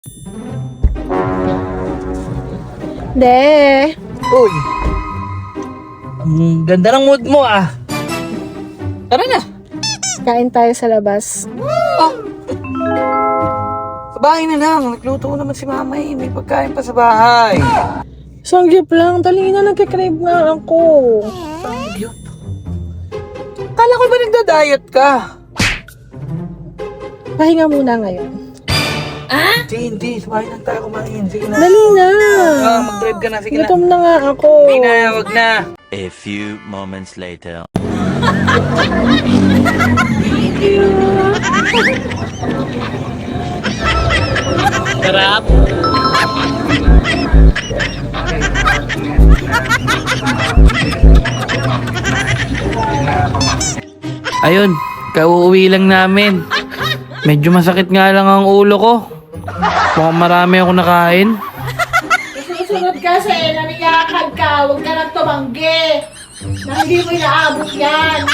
De, Uy, ang ganda ng mood mo ah. Tara na. kain tayo sa labas. Sa bahay na lang. Nagluto naman si mama eh. May pagkain pa sa bahay. Sanggip lang, dali na, nagkikrave nga ako. Sangyup. Kala ko ba nagda-diet ka? Pahinga muna ngayon. Hindi. Sa bahay lang tayo kumain. Sige na. Dali na. Mag-drive ka na. Sige na. Gutom na nga ako. Hindi na. Wag na. A few moments later. Sarap. Ayun, kauuwi lang namin. Medyo masakit nga lang ang ulo ko. Mukhang marami ako nakain. Susunod kasi, naniyakan ka, huwag ka nang tumanggi. Na hindi mo inaabot yan.